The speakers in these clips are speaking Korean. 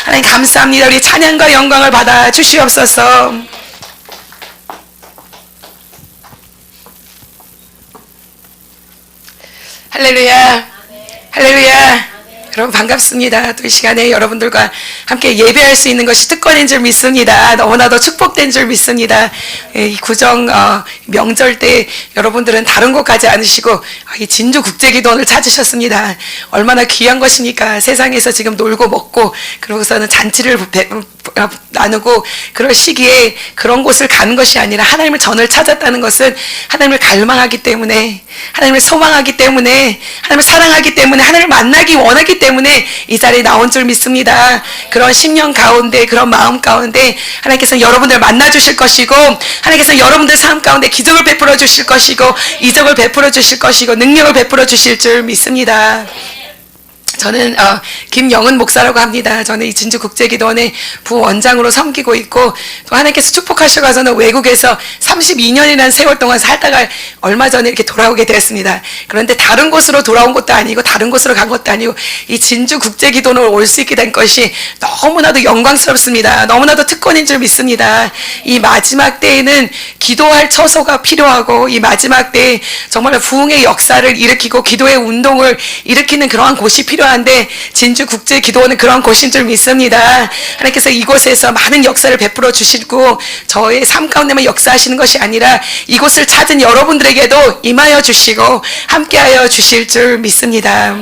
하나님 감사합니다. 우리 찬양과 영광을 받아 주시옵소서. 할렐루야. 할렐루야. 여러분 반갑습니다. 또 이 시간에 여러분들과 함께 예배할 수 있는 것이 특권인 줄 믿습니다. 너무나도 축복된 줄 믿습니다. 이 구정 명절 때 여러분들은 다른 곳 가지 않으시고 이 진주 국제기도원을 찾으셨습니다. 얼마나 귀한 것입니까? 세상에서 지금 놀고 먹고 그러고서는 잔치를 나누고 그럴 시기에 그런 곳을 가는 것이 아니라 하나님을 전을 찾았다는 것은 하나님을 갈망하기 때문에, 하나님을 소망하기 때문에, 하나님을 사랑하기 때문에, 하나님을 만나기 원하기 때문에 이 자리에 나온 줄 믿습니다. 그런 심령 가운데, 그런 마음 가운데 하나님께서는 여러분들을 만나 주실 것이고, 하나님께서는 여러분들 삶 가운데 기적을 베풀어 주실 것이고, 이적을 베풀어 주실 것이고, 능력을 베풀어 주실 줄 믿습니다. 저는 김영은 목사라고 합니다. 저는 이 진주국제기도원의 부원장으로 섬기고 있고, 또 하나님께서 축복하셔가서는 외국에서 32년이라는 세월 동안 살다가 얼마 전에 이렇게 돌아오게 되었습니다. 그런데 다른 곳으로 돌아온 것도 아니고 다른 곳으로 간 것도 아니고 이 진주국제기도원을 올 수 있게 된 것이 너무나도 영광스럽습니다. 너무나도 특권인 줄 믿습니다. 이 마지막 때에는 기도할 처소가 필요하고, 이 마지막 때에 정말 부흥의 역사를 일으키고 기도의 운동을 일으키는 그러한 곳이 필요한데, 진주국제기도원은 그런 곳인 줄 믿습니다. 하나님께서 이곳에서 많은 역사를 베풀어 주시고 저의 삶 가운데만 역사하시는 것이 아니라 이곳을 찾은 여러분들에게도 임하여 주시고 함께하여 주실 줄 믿습니다.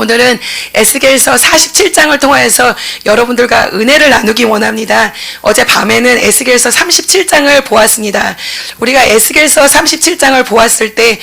오늘은 에스겔서 47장을 통하여서 여러분들과 은혜를 나누기 원합니다. 어젯밤에는 에스겔서 37장을 보았습니다. 우리가 에스겔서 37장을 보았을 때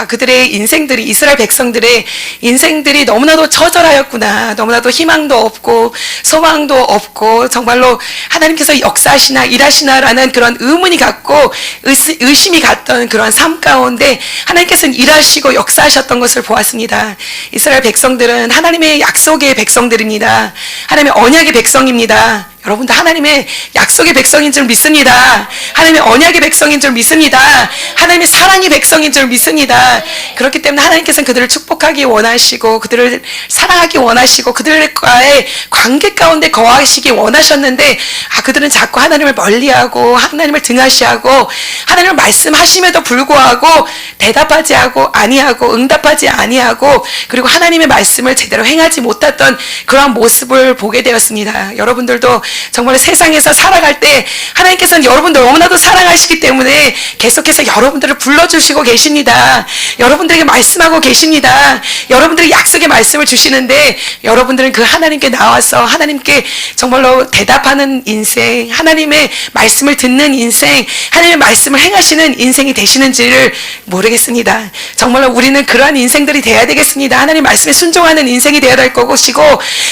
그들의 인생들이, 이스라엘 백성들의 인생들이 너무나도 처절하였구나. 너무나도 희망도 없고 소망도 없고 정말로 하나님께서 역사하시나 일하시나라는 그런 의문이 갔고 의심이 갔던 그런 삶 가운데 하나님께서는 일하시고 역사하셨던 것을 보았습니다. 이스라엘 백성들은 하나님의 약속의 백성들입니다. 하나님의 언약의 백성입니다. 여러분도 하나님의 약속의 백성인 줄 믿습니다. 하나님의 언약의 백성인 줄 믿습니다. 하나님의 사랑의 백성인 줄 믿습니다. 그렇기 때문에 하나님께서는 그들을 축복하기 원하시고 그들을 사랑하기 원하시고 그들과의 관계 가운데 거하시기 원하셨는데 그들은 자꾸 하나님을 멀리하고 하나님을 등하시하고 하나님을 말씀하심에도 불구하고 대답하지 아니하고 응답하지 아니하고 그리고 하나님의 말씀을 제대로 행하지 못했던 그러한 모습을 보게 되었습니다. 여러분들도 정말 세상에서 살아갈 때 하나님께서는 여러분들 너무나도 사랑하시기 때문에 계속해서 여러분들을 불러주시고 계십니다. 여러분들에게 말씀하고 계십니다. 여러분들이 약속의 말씀을 주시는데 여러분들은 그 하나님께 나와서 하나님께 정말로 대답하는 인생, 하나님의 말씀을 듣는 인생, 하나님의 말씀을 행하시는 인생이 되시는지를 모르겠습니다. 정말로 우리는 그러한 인생들이 되어야 되겠습니다. 하나님 말씀에 순종하는 인생이 되어야 될 것이고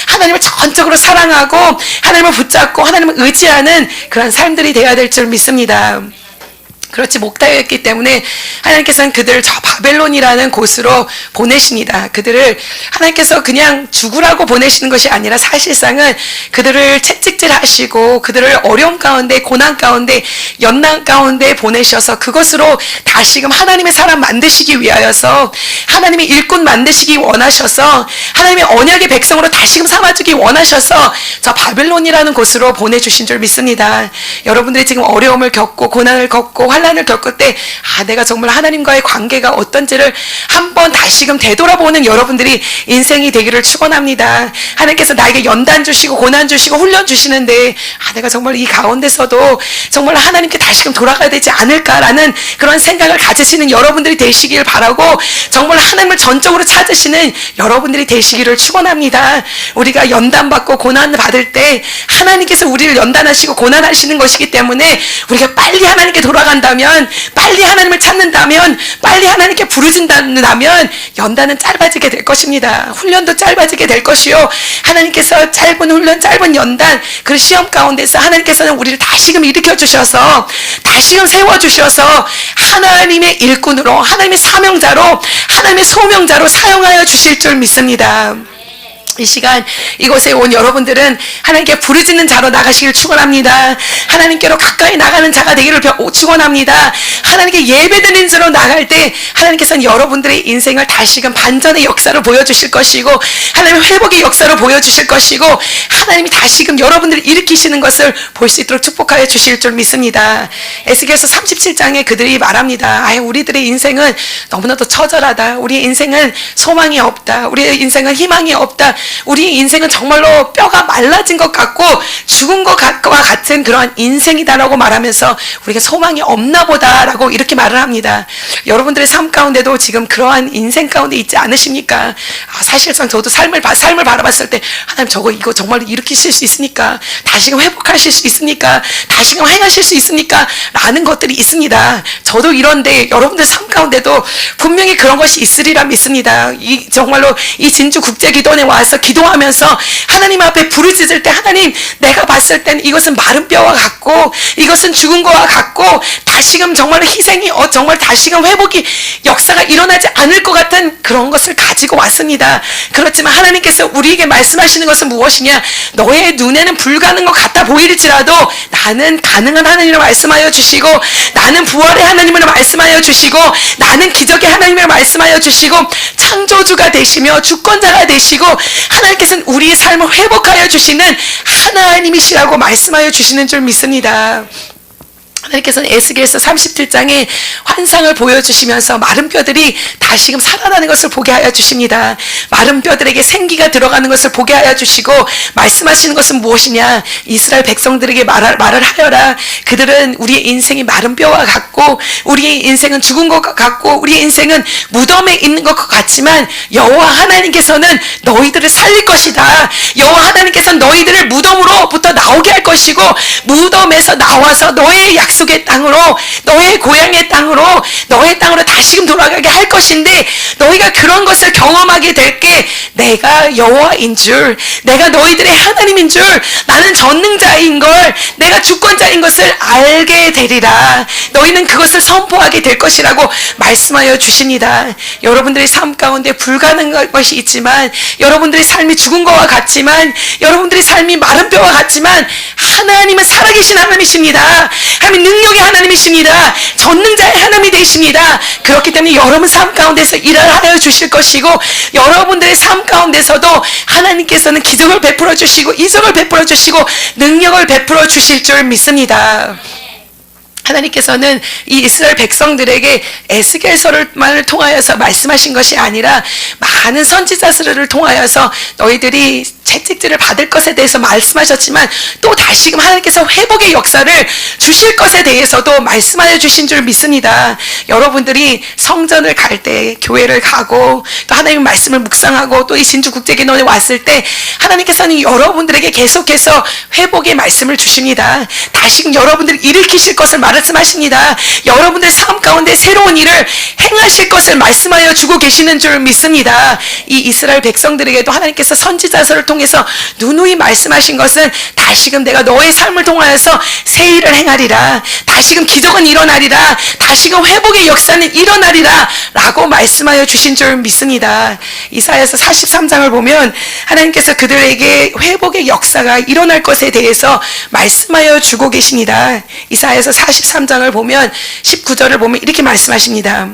하나님을 전적으로 사랑하고 하나님을 붙잡고 하나님을 의지하는 그런 삶들이 되어야 될 줄 믿습니다. 그렇지 못하였기 때문에 하나님께서는 그들을 저 바벨론이라는 곳으로 보내십니다. 그들을 하나님께서 그냥 죽으라고 보내시는 것이 아니라 사실상은 그들을 채찍질하시고 그들을 어려움 가운데 고난 가운데 연난 가운데 보내셔서 그것으로 다시금 하나님의 사람 만드시기 위하여서 하나님의 일꾼 만드시기 원하셔서 하나님의 언약의 백성으로 다시금 삼아주기 원하셔서 저 바벨론이라는 곳으로 보내주신 줄 믿습니다. 여러분들이 지금 어려움을 겪고 고난을 겪고 환난을 겪을 때 내가 정말 하나님과의 관계가 어떤지를 한번 다시금 되돌아보는 여러분들이 인생이 되기를 축원합니다. 하나님께서 나에게 연단 주시고 고난 주시고 훈련 주시는데 내가 정말 이 가운데서도 정말 하나님께 다시금 돌아가야 되지 않을까라는 그런 생각을 가지시는 여러분들이 되시길 바라고 정말 하나님을 전적으로 찾으시는 여러분들이 되시기를 축원합니다. 우리가 연단받고 고난을 받을 때 하나님께서 우리를 연단하시고 고난하시는 것이기 때문에 우리가 빨리 하나님께 돌아간다면, 빨리 하나님을 찾는다면, 빨리 하나님께 부르진다면 연단은 짧아지게 될 것입니다. 훈련도 짧아지게 될 것이요, 하나님께서 짧은 훈련, 짧은 연단, 그 시험 가운데서 하나님께서는 우리를 다시금 일으켜 주셔서 다시금 세워 주셔서 하나님의 일꾼으로, 하나님의 사명자로, 하나님의 소명자로 사용하여 주실 줄 믿습니다. 이 시간 이곳에 온 여러분들은 하나님께 부르짖는 자로 나가시길 축원합니다. 하나님께로 가까이 나가는 자가 되기를 축원합니다. 하나님께 예배드리는 자로 나갈 때 하나님께서는 여러분들의 인생을 다시금 반전의 역사로 보여주실 것이고 하나님 회복의 역사로 보여주실 것이고 하나님이 다시금 여러분들을 일으키시는 것을 볼 수 있도록 축복하여 주실 줄 믿습니다. 에스겔서 37장에 그들이 말합니다. 우리들의 인생은 너무나도 처절하다. 우리의 인생은 소망이 없다. 우리의 인생은 희망이 없다. 우리 인생은 정말로 뼈가 말라진 것 같고 죽은 것과 같은 그러한 인생이다라고 말하면서 우리가 소망이 없나 보다라고 이렇게 말을 합니다. 여러분들의 삶 가운데도 지금 그러한 인생 가운데 있지 않으십니까? 사실상 저도 삶을 바라봤을 때 하나님 이거 정말 일으키실 수 있습니까? 다시금 회복하실 수 있습니까? 다시금 행하실 수 있습니까? 라는 것들이 있습니다. 저도 이런데 여러분들 삶 가운데도 분명히 그런 것이 있으리라 믿습니다. 정말로 이 진주국제기도원에 와서 기도하면서 하나님 앞에 부르짖을 때 하나님 내가 봤을 땐 이것은 마른 뼈와 같고 이것은 죽은 거와 같고 다시금 정말 희생이 정말 다시금 회복이 역사가 일어나지 않을 것 같은 그런 것을 가지고 왔습니다. 그렇지만 하나님께서 우리에게 말씀하시는 것은 무엇이냐? 너의 눈에는 불가능한 것 같아 보일지라도 나는 가능한 하나님을 말씀하여 주시고 나는 부활의 하나님을 말씀하여 주시고 나는 기적의 하나님을 말씀하여 주시고 창조주가 되시며 주권자가 되시고 하나님께서는 우리의 삶을 회복하여 주시는 하나님이시라고 말씀하여 주시는 줄 믿습니다. 하나님께서는 에스겔서 37장에 환상을 보여주시면서 마른 뼈들이 다시금 살아나는 것을 보게 하여 주십니다. 마른 뼈들에게 생기가 들어가는 것을 보게 하여 주시고 말씀하시는 것은 무엇이냐? 이스라엘 백성들에게 말을 하여라. 그들은 우리의 인생이 마른 뼈와 같고 우리의 인생은 죽은 것 같고 우리의 인생은 무덤에 있는 것 같지만 여호와 하나님께서는 너희들을 살릴 것이다. 여호와 하나님께서는 너희들을 무덤으로부터 나오게 할 것이고 무덤에서 나와서 너의 약속의 땅으로 너의 고향의 땅으로 너의 땅으로 다시금 돌아가게 할 것인데 너희가 그런 것을 경험하게 될 게 내가 여호와인 줄 내가 너희들의 하나님인 줄 나는 전능자인 걸 내가 주권자인 것을 알게 되리라. 너희는 그것을 선포하게 될 것이라고 말씀하여 주십니다. 여러분들의 삶 가운데 불가능한 것이 있지만 여러분들의 삶이 죽은 것과 같지만 여러분들의 삶이 마른 뼈와 같지만 하나님은 살아계신 하나님이십니다. 하나님 능력의 하나님이십니다. 전능자의 하나님이 되십니다. 그렇기 때문에 여러분 삶 가운데서 일을 하여 주실 것이고 여러분들의 삶 가운데서도 하나님께서는 기적을 베풀어 주시고 이적을 베풀어 주시고 능력을 베풀어 주실 줄 믿습니다. 하나님께서는 이 이스라엘 백성들에게 에스겔서를 통하여서 말씀하신 것이 아니라 많은 선지자들을 통하여서 너희들이 채찍질을 받을 것에 대해서 말씀하셨지만 또 다시금 하나님께서 회복의 역사를 주실 것에 대해서도 말씀하여 주신 줄 믿습니다. 여러분들이 성전을 갈 때 교회를 가고 또 하나님의 말씀을 묵상하고 또 이 진주국제기도원에 왔을 때 하나님께서는 여러분들에게 계속해서 회복의 말씀을 주십니다. 다시금 여러분들을 일으키실 것을 말씀하십니다. 여러분들 삶 가운데 새로운 일을 행하실 것을 말씀하여 주고 계시는 줄 믿습니다. 이 이스라엘 백성들에게도 하나님께서 선지자서를 통해서 누누이 말씀하신 것은 다시금 내가 너의 삶을 통하여서 새 일을 행하리라. 다시금 기적은 일어나리라. 다시금 회복의 역사는 일어나리라 라고 말씀하여 주신 줄 믿습니다. 이사야서 43장을 보면 하나님께서 그들에게 회복의 역사가 일어날 것에 대해서 말씀하여 주고 계십니다. 이사야서 43장을 보면 19절을 보면 이렇게 말씀하십니다.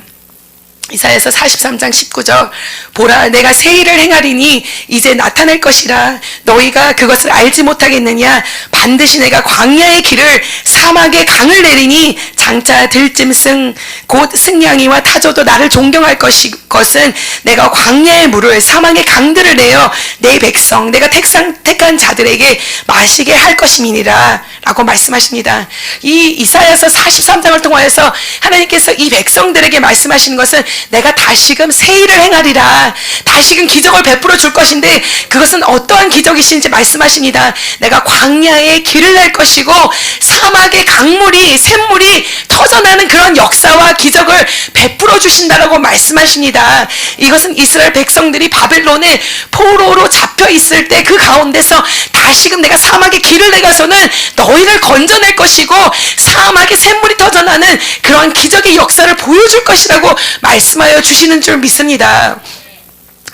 이사야서 43장 19절 보라 내가 새 일을 행하리니 이제 나타날 것이라 너희가 그것을 알지 못하겠느냐 반드시 내가 광야의 길을 사막의 강을 내리니 장차 들짐승 곧 승냥이와 타조도 나를 존경할 것은 내가 광야의 물을 사막의 강들을 내어 내 백성 내가 택한 자들에게 마시게 할 것임이니라 라고 말씀하십니다. 이 이사야서 43장을 통하여서 하나님께서 이 백성들에게 말씀하시는 것은 내가 다시금 새 일을 행하리라. 다시금 기적을 베풀어 줄 것인데 그것은 어떠한 기적이신지 말씀하십니다. 내가 광야에 길을 낼 것이고 사막의 강물이 샘물이 터져나는 그런 역사와 기적을 베풀어 주신다라고 말씀하십니다. 이것은 이스라엘 백성들이 바벨론의 포로로 잡혀 있을 때 그 가운데서 다시금 내가 사막에 길을 내가서는 너희를 건져낼 것이고 사막의 샘물이 터져나는 그러한 기적의 역사를 보여줄 것이라고 말씀하여 주시는 줄 믿습니다.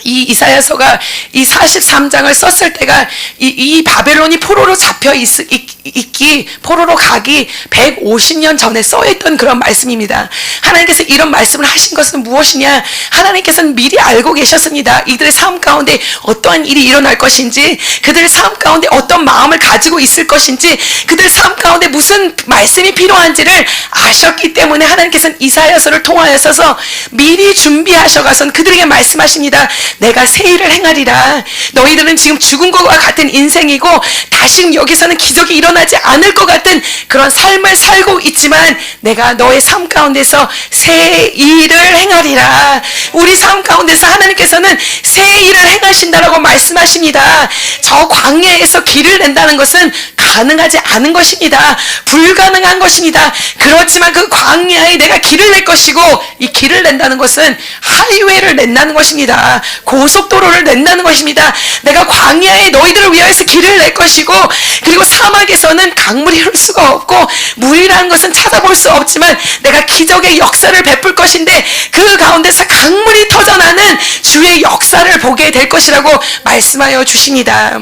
이 이사야서가 이 43장을 썼을 때가 이 바벨론이 포로로 잡혀 있기, 포로로 가기 150년 전에 써있던 그런 말씀입니다. 하나님께서 이런 말씀을 하신 것은 무엇이냐? 하나님께서는 미리 알고 계셨습니다. 이들의 삶 가운데 어떠한 일이 일어날 것인지, 그들의 삶 가운데 어떤 마음을 가지고 있을 것인지, 그들 삶 가운데 무슨 말씀이 필요한지를 아셨기 때문에 하나님께서는 이사야서를 통하여서 미리 준비하셔가선 그들에게 말씀하십니다. 내가 새 일을 행하리라. 너희들은 지금 죽은 것과 같은 인생이고 다시 여기서는 기적이 일어나지 않을 것 같은 그런 삶을 살고 있지만 내가 너의 삶 가운데서 새 일을 행하리라. 우리 삶 가운데서 하나님께서는 새 일을 행하신다라고 말씀하십니다. 저 광야에서 길을 낸다는 것은 가능하지 않은 것입니다. 불가능한 것입니다. 그렇지만 그 광야에 내가 길을 낼 것이고, 이 길을 낸다는 것은 하이웨이를 낸다는 것입니다. 고속도로를 낸다는 것입니다. 내가 광야에 너희들을 위하여서 길을 낼 것이고, 그리고 사막에서는 강물이 흐를 수가 없고 물이라는 것은 찾아볼 수 없지만 내가 기적의 역사를 베풀 것인데 그 가운데서 강물이 터져나는 주의 역사를 보게 될 것이라고 말씀하여 주십니다.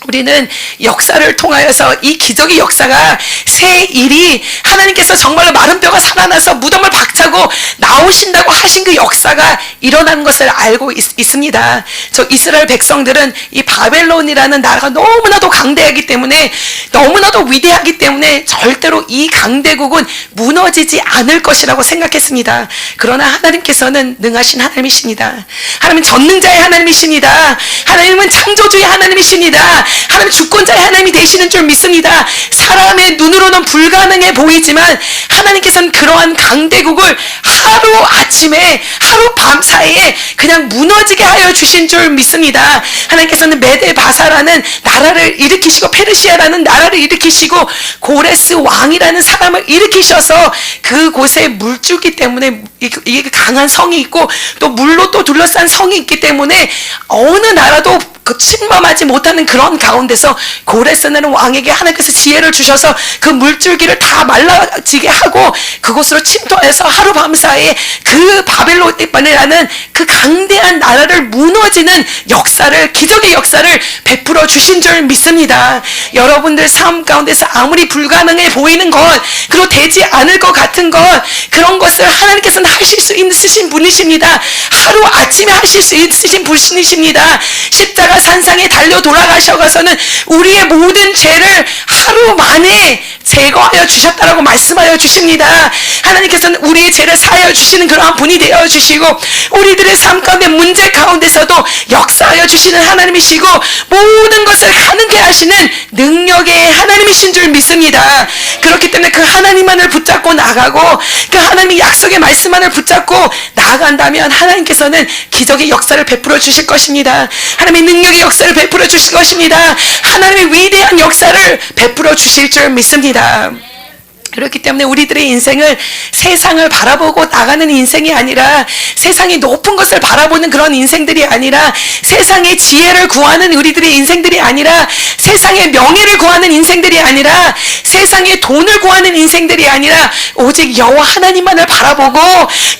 우리는 역사를 통하여서 이 기적의 역사가 새 일이 하나님께서 정말로 마른 뼈가 살아나서 무덤을 박차고 나오신다고 하신 그 역사가 일어나는 것을 알고 있습니다. 저 이스라엘 백성들은 이 바벨론이라는 나라가 너무나도 강대하기 때문에, 너무나도 위대하기 때문에 절대로 이 강대국은 무너지지 않을 것이라고 생각했습니다. 그러나 하나님께서는 능하신 하나님이십니다. 하나님은 전능자의 하나님이십니다. 하나님은 창조주의 하나님이십니다. 하나님 주권자의 하나님이 되시는 줄 믿습니다. 사람의 눈으로는 불가능해 보이지만 하나님께서는 그러한 강대국을 하루 아침에, 하루 밤 사이에 그냥 무너지게 하여 주신 줄 믿습니다. 하나님께서는 메데바사라는 나라를 일으키시고 페르시아라는 나라를 일으키시고 고레스 왕이라는 사람을 일으키셔서 그곳에 물줄기 때문에 이게 강한 성이 있고 또 물로 또 둘러싼 성이 있기 때문에 어느 나라도 침범하지 못하는 그런 가운데서 고레스라는 왕에게 하나님께서 지혜를 주셔서 그 물줄기를 다 말라지게 하고 그곳으로 침투해서 하루밤 사이에 그 바벨론이라는 그 강대한 나라를 무너지는 역사를, 기적의 역사를 베풀어 주신 줄 믿습니다. 여러분들 삶 가운데서 아무리 불가능해 보이는 것, 그리고 되지 않을 것 같은 것, 그런 것을 하나님께서는 하실 수 있으신 분이십니다. 하루 아침에 하실 수 있으신 분이십니다. 십자가 산상에 달려 돌아가셔서는 우리의 모든 죄를 하루 만에 제거하여 주셨다라고 말씀하여 주십니다. 하나님께서는 우리의 죄를 사하여 주시는 그러한 분이 되어 주시고 우리들의 삶 가운데 문제 가운데서도 역사하여 주시는 하나님이시고 모든 것을 가능케 하시는 능력의 하나님이신 줄 믿습니다. 그렇기 때문에 그 하나님만을 붙잡고 나가고 그 하나님의 약속의 말씀만을 붙잡고 나아간다면 하나님께서는 기적의 역사를 베풀어 주실 것입니다. 하나님의 능력의 역사를 베풀어 주실 것입니다. 하나님의 위대한 역사를 베풀어 주실 줄 믿습니다. 그렇기 때문에 우리들의 인생을 세상을 바라보고 나가는 인생이 아니라, 세상이 높은 것을 바라보는 그런 인생들이 아니라, 세상의 지혜를 구하는 우리들의 인생들이 아니라, 세상의 명예를 구하는 인생들이 아니라, 세상의 돈을 구하는 인생들이 아니라 오직 여호와 하나님만을 바라보고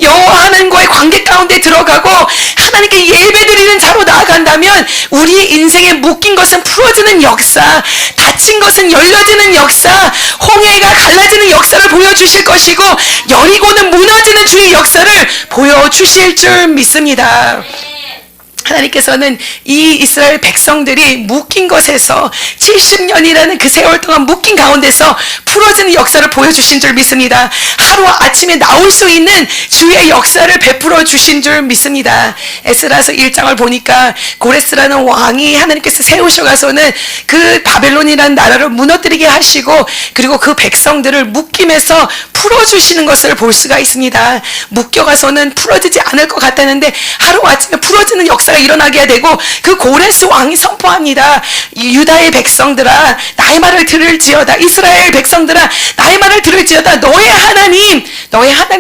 여호와 하나님과의 관계 가운데 들어가고 하나님께 예배드리는 자로 나아간다면 우리의 인생에 묶인 것은 풀어지는 역사, 닫힌 것은 열려지는 역사, 홍해가 갈라지는 역사를 보여주실 것이고 여리고는 무너지는 주의 역사를 보여주실 줄 믿습니다. 하나님께서는 이 이스라엘 백성들이 묶인 것에서 70년이라는 그 세월 동안 묶인 가운데서 풀어지는 역사를 보여주신 줄 믿습니다. 하루 아침에 나올 수 있는 주의 역사를 베풀어 주신 줄 믿습니다. 에스라서 1장을 보니까 고레스라는 왕이 하나님께서 세우셔가서는 그 바벨론이라는 나라를 무너뜨리게 하시고 그리고 그 백성들을 묶임에서 풀어주시는 것을 볼 수가 있습니다. 묶여가서는 풀어지지 않을 것 같았는데 하루아침에 풀어지는 역사가 일어나게 되고 그 고레스 왕이 선포합니다. 유다의 백성들아 나의 말을 들을지어다. 이스라엘 백성들아 백성들아 나의 말을 들을지어다. 너의 하나님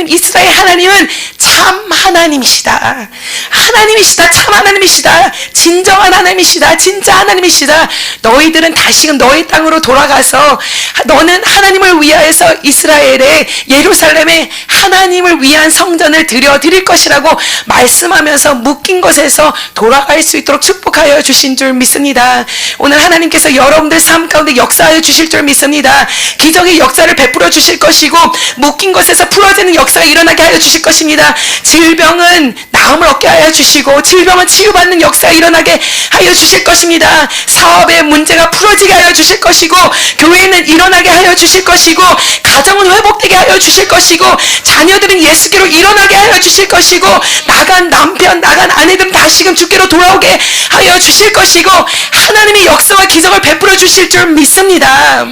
이스라엘 하나님은 참 하나님이시다. 하나님이시다. 참 하나님이시다. 진정한 하나님이시다. 진짜 하나님이시다. 너희들은 다시금 너희 땅으로 돌아가서 너는 하나님을 위하여서 이스라엘의 예루살렘에 하나님을 위한 성전을 드릴 것이라고 말씀하면서 묶인 것에서 돌아갈 수 있도록 축복하여 주신 줄 믿습니다. 오늘 하나님께서 여러분들 삶 가운데 역사하여 주실 줄 믿습니다. 기적의 역사를 베풀어 주실 것이고 묶인 것에서 풀어지는 역사가 일어나게 하여 주실 것입니다. 질병은 나음을 얻게 하여 주시고 질병은 치유받는 역사가 일어나게 하여 주실 것입니다. 사업의 문제가 풀어지게 하여 주실 것이고 교회는 일어나게 하여 주실 것이고 가정은 회복되게 하여 주실 것이고 자녀들은 예수께로 일어나게 하여 주실 것이고 나간 남편 나간 아내들은 다시금 주께로 돌아오게 하여 주실 것이고 하나님의 역사와 기적을 베풀어 주실 줄 믿습니다.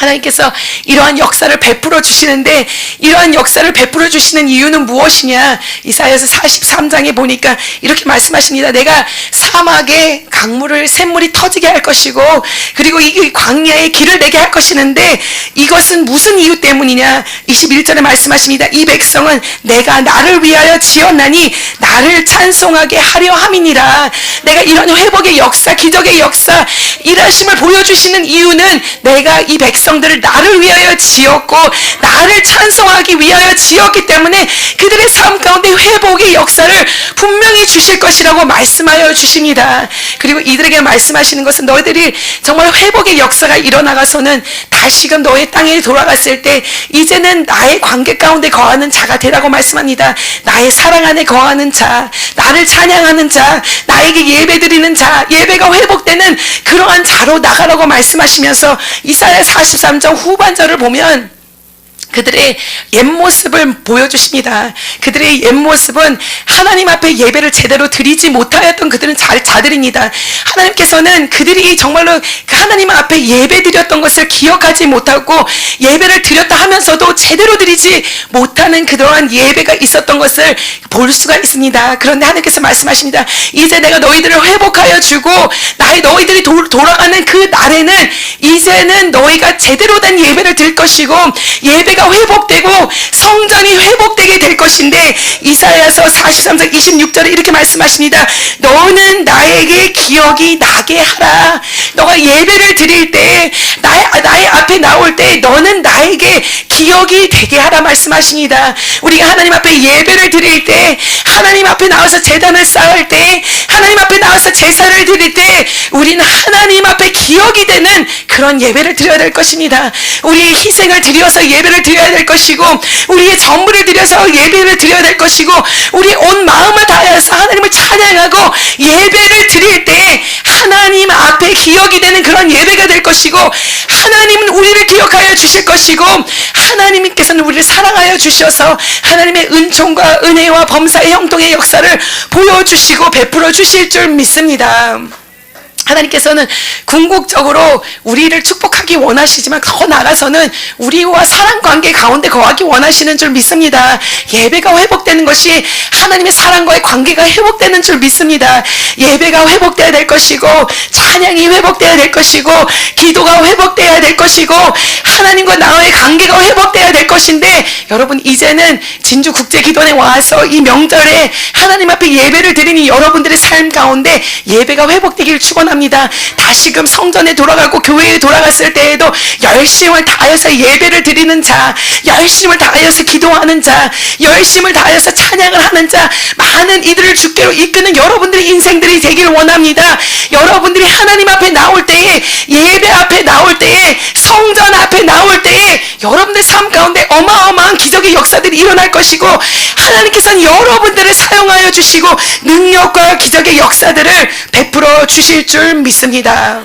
하나님께서 이러한 역사를 베풀어 주시는데 이러한 역사를 베풀어 주시는 이유는 무엇이냐? 이사야서 43장에 보니까 이렇게 말씀하십니다. 내가 사막에 샘물이 터지게 할 것이고 그리고 이 광야에 길을 내게 할 것이는데 이것은 무슨 이유 때문이냐? 21절에 말씀하십니다. 이 백성은 내가 나를 위하여 지었나니 나를 찬송하게 하려 함이니라. 내가 이런 회복의 역사, 기적의 역사, 일하심을 보여주시는 이유는 내가 이 백성들을 나를 위하여 지었고 나를 찬송하기 위하여 지었기 때문에 그들의 삶 가운데 회복의 역사를 분명히 주실 것이라고 말씀하여 주십니다. 그리고 이들에게 말씀하시는 것은 너희들이 정말 회복의 역사가 일어나가서는 다시금 너의 땅에 돌아갔을 때 이제는 나의 관계 가운데 거하는 자가 되라고 말씀합니다. 나의 사랑 안에 거하는 자, 나를 찬양하는 자, 나에게 예배드리는 자, 예배가 회복되는 그러한 자로 나가라고 말씀하시면서 이사야 43장 후반절을 보면 그들의 옛모습을 보여주십니다. 그들의 옛모습은 하나님 앞에 예배를 제대로 드리지 못하였던 그들은 자들입니다. 하나님께서는 그들이 정말로 하나님 앞에 예배 드렸던 것을 기억하지 못하고 예배를 드렸다 하면서도 제대로 드리지 못하는 그러한 예배가 있었던 것을 볼 수가 있습니다. 그런데 하나님께서 말씀하십니다. 이제 내가 너희들을 회복하여 주고 너희들이 돌아가는 그 날에는 이제는 너희가 제대로 된 예배를 드릴 것이고 예배가 회복되고 성전이 회복되게 될 것인데 이사야서 43장 26절에 이렇게 말씀하십니다. 너는 나에게 기억이 나게 하라. 너가 예배를 드릴 때 나의 앞에 나올 때 너는 나에게 기억이 되게 하라 말씀하십니다. 우리가 하나님 앞에 예배를 드릴 때 하나님 앞에 나와서 제단을 쌓을 때 하나님 앞에 나와서 제사를 드릴 때 우리는 하나님 앞에 기억이 되는 그런 예배를 드려야 될 것입니다. 우리의 희생을 드려서 예배를 드려야 될 것이고 우리의 전부를 드려서 예배를 드려야 될 것이고 우리 온 마음을 다해서 하나님을 찬양하고 예배를 드릴 때 하나님 앞에 기억이 되는 그런 예배가 될 것이고 하나님은 우리를 기억하여 주실 것이고 하나님께서는 우리를 사랑하여 주셔서 하나님의 은총과 은혜와 범사의 형통의 역사를 보여주시고 베풀어 주실 줄 믿습니다. 하나님께서는 궁극적으로 우리를 축복하기 원하시지만 더 나아가서는 우리와 사랑 관계 가운데 거하기 원하시는 줄 믿습니다. 예배가 회복되는 것이 하나님의 사랑과의 관계가 회복되는 줄 믿습니다. 예배가 회복되어야 될 것이고 찬양이 회복되어야 될 것이고 기도가 회복되어야 될 것이고 하나님과 나와의 관계가 회복되어야 될 것인데 여러분 이제는 진주국제기도원에 와서 이 명절에 하나님 앞에 예배를 드리니 여러분들의 삶 가운데 예배가 회복되기를 축원합니다. 다시금 성전에 돌아가고 교회에 돌아갔을 때에도 열심을 다하여서 예배를 드리는 자, 열심을 다하여서 기도하는 자, 열심을 다하여서 찬양을 하는 자, 많은 이들을 주께로 이끄는 여러분들의 인생들이 되기를 원합니다. 여러분들이 하나님 앞에 나올 때에 예배 앞에 나올 때에 성전 앞에 나올 때에 여러분들 삶 가운데 어마어마한 기적의 역사들이 일어날 것이고 하나님께서는 여러분들을 사용하여 주시고 능력과 기적의 역사들을 베풀어 주실 줄 믿습니다.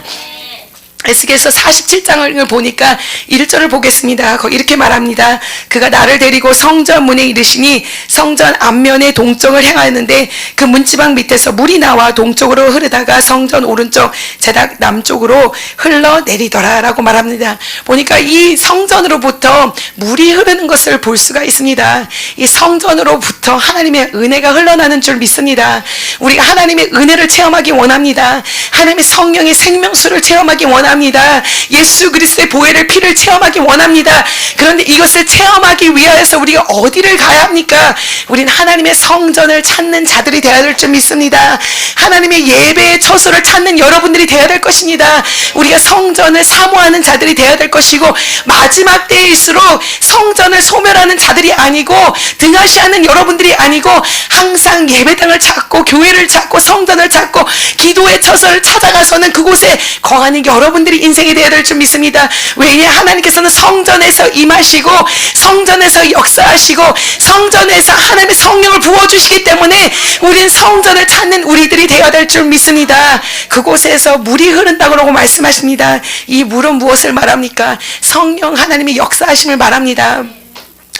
에스겔서 47장을 보니까 1절을 보겠습니다. 거기 이렇게 말합니다. 그가 나를 데리고 성전 문에 이르시니 성전 앞면에 동쪽을 향하였는데 그 문지방 밑에서 물이 나와 동쪽으로 흐르다가 성전 오른쪽 제단 남쪽으로 흘러내리더라 라고 말합니다. 보니까 이 성전으로부터 물이 흐르는 것을 볼 수가 있습니다. 이 성전으로부터 하나님의 은혜가 흘러나는 줄 믿습니다. 우리가 하나님의 은혜를 체험하기 원합니다. 하나님의 성령의 생명수를 체험하기 원합니다. 원합니다. 예수 그리스도의 보혈의 피를 체험하기 원합니다. 그런데 이것을 체험하기 위하여서 우리가 어디를 가야 합니까? 우린 하나님의 성전을 찾는 자들이 되어야 될 줄 믿습니다. 하나님의 예배의 처소를 찾는 여러분들이 되어야 될 것입니다. 우리가 성전을 사모하는 자들이 되어야 될 것이고, 마지막 때일수록 성전을 소멸하는 자들이 아니고 등하시하는 여러분들이 아니고 항상 예배당을 찾고 교회를 찾고 성전을 찾고 기도의 처소를 찾아가서는 그곳에 거하는 여러분들이 인생이 되어야 될 줄 믿습니다. 왜냐? 하나님께서는 성전에서 임하시고 성전에서 역사하시고 성전에서 하나님의 성령을 부어주시기 때문에 우린 성전을 찾는 우리들이 되어야 될 줄 믿습니다. 그곳에서 물이 흐른다고 말씀하십니다. 이 물은 무엇을 말합니까? 성령 하나님의 역사하심을 말합니다.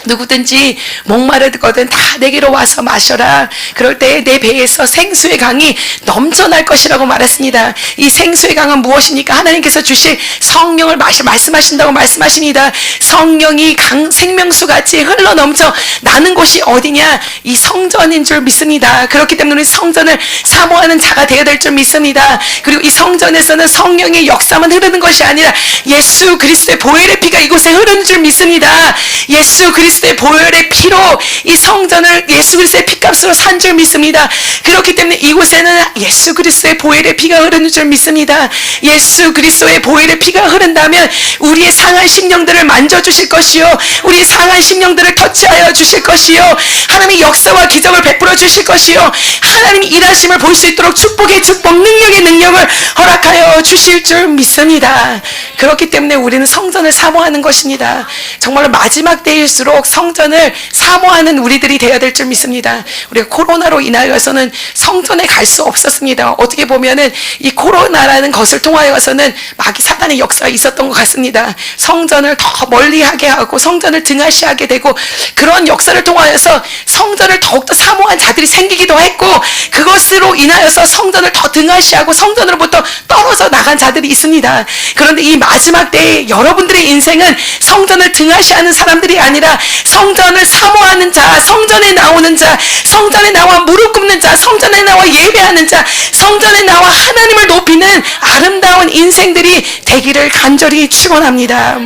누구든지 목마르거든 다 내게로 와서 마셔라. 그럴 때 내 배에서 생수의 강이 넘쳐날 것이라고 말했습니다. 이 생수의 강은 무엇입니까? 하나님께서 주실 성령을 말씀하신다고 말씀하십니다. 성령이 생명수같이 흘러넘쳐 나는 곳이 어디냐? 이 성전인 줄 믿습니다. 그렇기 때문에 우리 성전을 사모하는 자가 되어야 될 줄 믿습니다. 그리고 이 성전에서는 성령의 역사만 흐르는 것이 아니라 예수 그리스도의 보혈의 피가 이곳에 흐르는 줄 믿습니다. 예수 그리스도의 보혈의 피로 이 성전을 예수 그리스도의 피값으로 산 줄 믿습니다. 그렇기 때문에 이곳에는 예수 그리스도의 보혈의 피가 흐르는 줄 믿습니다. 예수 그리스도의 보혈의 피가 흐른다면 우리의 상한 심령들을 만져주실 것이요, 우리의 상한 심령들을 터치하여 주실 것이요, 하나님의 역사와 기적을 베풀어 주실 것이요, 하나님이 일하심을 볼 수 있도록 축복의 축복, 능력의 능력을 허락하여 주실 줄 믿습니다. 그렇기 때문에 우리는 성전을 사모하는 것입니다. 정말로 마지막 때일수록 성전을 사모하는 우리들이 되어야 될 줄 믿습니다. 우리가 코로나로 인하여서는 성전에 갈 수 없었습니다. 어떻게 보면은 이 코로나라는 것을 통하여서는 마귀 사단의 역사가 있었던 것 같습니다. 성전을 더 멀리하게 하고 성전을 등하시하게 되고, 그런 역사를 통하여서 성전을 더욱더 사모한 자들이 생기기도 했고, 그것으로 인하여서 성전을 더 등하시하고 성전으로부터 떨어져 나간 자들이 있습니다. 그런데 이 마지막 때에 여러분들의 인생은 성전을 등하시하는 사람들이 아니라 성전을 사모하는 자, 성전에 나오는 자, 성전에 나와 무릎 꿇는 자, 성전에 나와 예배하는 자, 성전에 나와 하나님을 높이는 아름다운 인생들이 되기를 간절히 축원합니다.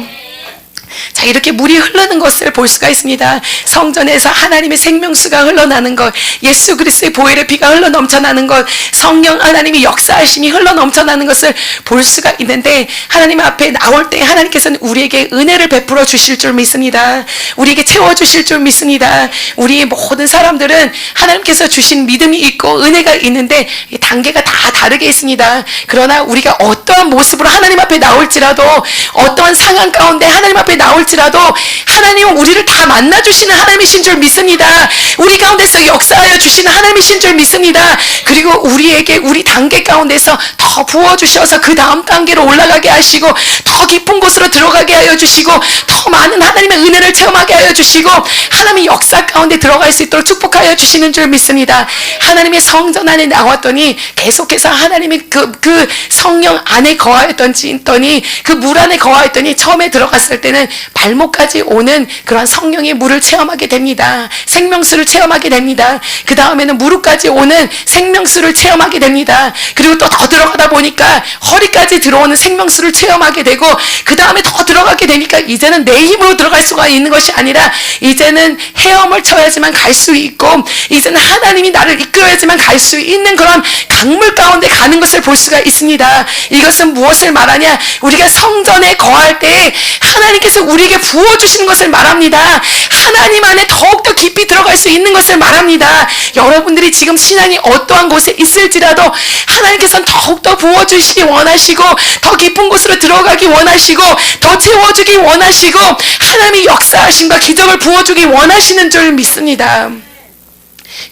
자, 이렇게 물이 흐르는 것을 볼 수가 있습니다. 성전에서 하나님의 생명수가 흘러나는 것, 예수 그리스도의 보혈의 피가 흘러 넘쳐나는 것, 성령 하나님의 역사하심이 흘러 넘쳐나는 것을 볼 수가 있는데, 하나님 앞에 나올 때 하나님께서는 우리에게 은혜를 베풀어 주실 줄 믿습니다. 우리에게 채워주실 줄 믿습니다. 우리 모든 사람들은 하나님께서 주신 믿음이 있고 은혜가 있는데 이 단계가 다 다르게 있습니다. 그러나 우리가 어떠한 모습으로 하나님 앞에 나올지라도, 어떠한 상황 가운데 하나님 앞에 나올지라도 하나님은 우리를 다 만나주시는 하나님이신 줄 믿습니다. 우리 가운데서 역사하여 주시는 하나님이신 줄 믿습니다. 그리고 우리에게 우리 단계 가운데서 더 부어주셔서 그 다음 단계로 올라가게 하시고, 더 깊은 곳으로 들어가게 하여 주시고, 더 많은 하나님의 은혜를 체험하게 하여 주시고, 하나님의 역사 가운데 들어갈 수 있도록 축복하여 주시는 줄 믿습니다. 하나님의 성전 안에 나왔더니 계속해서 하나님의 그 성령 안에 거하였더니, 그 물 안에 거하였더니 처음에 들어갔을 때는 발목까지 오는 그러한 성령의 물을 체험하게 됩니다. 생명수를 체험하게 됩니다. 그 다음에는 무릎까지 오는 생명수를 체험하게 됩니다. 그리고 또 더 들어가다 보니까 허리까지 들어오는 생명수를 체험하게 되고, 그 다음에 더 들어가게 되니까 이제는 내 힘으로 들어갈 수가 있는 것이 아니라 이제는 헤엄을 쳐야지만 갈 수 있고, 이제는 하나님이 나를 이끌어야지만 갈 수 있는 그런 강물 가운데 가는 것을 볼 수가 있습니다. 이것은 무엇을 말하냐? 우리가 성전에 거할 때 하나님께서 우리에게 부어주시는 것을 말합니다. 하나님 안에 더욱더 깊이 들어갈 수 있는 것을 말합니다. 여러분들이 지금 신앙이 어떠한 곳에 있을지라도 하나님께서는 더욱더 부어주시기 원하시고, 더 깊은 곳으로 들어가기 원하시고, 더 채워주기 원하시고, 하나님의 역사하심과 기적을 부어주기 원하시는 줄 믿습니다.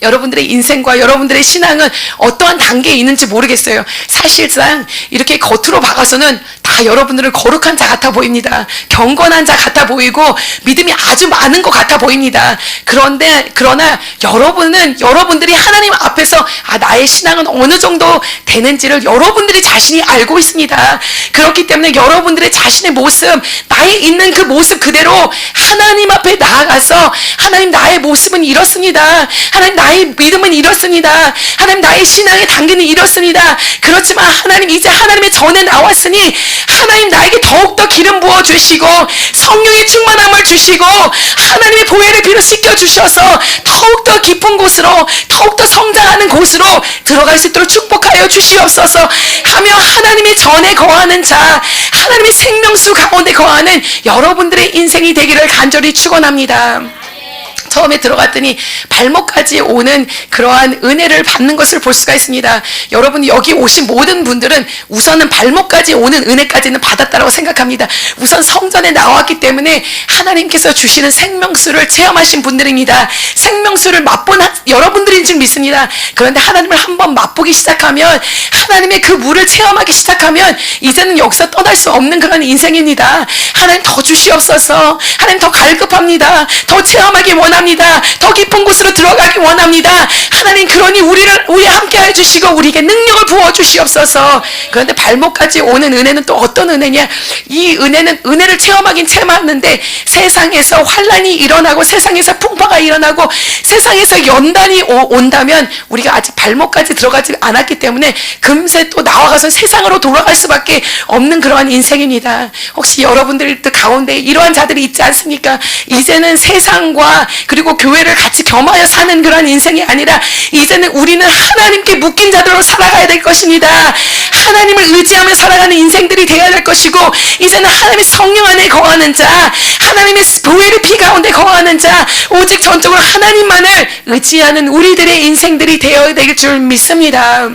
여러분들의 인생과 여러분들의 신앙은 어떠한 단계에 있는지 모르겠어요. 사실상 이렇게 겉으로 봐서는 다 여러분들은 거룩한 자 같아 보입니다. 경건한 자 같아 보이고 믿음이 아주 많은 것 같아 보입니다. 그러나 여러분들이 하나님 앞에서 나의 신앙은 어느 정도 되는지를 여러분들이 자신이 알고 있습니다. 그렇기 때문에 여러분들의 자신의 모습, 나의 있는 그 모습 그대로 하나님 앞에 나아가서, 하나님 나의 모습은 이렇습니다. 하나님 나의 믿음은 이렇습니다. 하나님 나의 신앙의 단계는 이렇습니다. 그렇지만 하나님 이제 하나님의 전에 나왔으니 하나님 나에게 더욱더 기름 부어 주시고 성령의 충만함을 주시고 하나님의 보혈의 피로 씻겨 주셔서 더욱더 깊은 곳으로 더욱더 성장하는 곳으로 들어갈 수 있도록 축복하여 주시옵소서 하며 하나님의 전에 거하는 자, 하나님의 생명수 가운데 거하는 여러분들의 인생이 되기를 간절히 축원합니다. 처음에 들어갔더니 발목까지 오는 그러한 은혜를 받는 것을 볼 수가 있습니다. 여러분 여기 오신 모든 분들은 우선은 발목까지 오는 은혜까지는 받았다고 생각합니다. 우선 성전에 나왔기 때문에 하나님께서 주시는 생명수를 체험하신 분들입니다. 생명수를 맛본 여러분들인 줄 믿습니다. 그런데 하나님을 한번 맛보기 시작하면 하나님의 그 물을 체험하기 시작하면 이제는 여기서 떠날 수 없는 그런 인생입니다. 하나님 더 주시옵소서. 하나님 더 갈급합니다. 더 체험하기 원합니다. 더 깊은 곳으로 들어가기 원합니다. 하나님 그러니 우리 함께 해주시고 우리에게 능력을 부어주시옵소서. 그런데 발목까지 오는 은혜는 또 어떤 은혜냐? 이 은혜는 은혜를 체험하긴 체험하는데 세상에서 환란이 일어나고 세상에서 풍파가 일어나고 세상에서 연단이 온다면 우리가 아직 발목까지 들어가지 않았기 때문에 금세 또 나와가서 세상으로 돌아갈 수밖에 없는 그러한 인생입니다. 혹시 여러분들 가운데 이러한 자들이 있지 않습니까? 이제는 세상과 그리고 교회를 같이 겸하여 사는 그런 인생이 아니라 이제는 우리는 하나님께 묶인 자들로 살아가야 될 것입니다. 하나님을 의지하며 살아가는 인생들이 되어야 될 것이고 이제는 하나님의 성령 안에 거하는 자, 하나님의 보혈의 피 가운데 거하는 자, 오직 전적으로 하나님만을 의지하는 우리들의 인생들이 되어야 될 줄 믿습니다.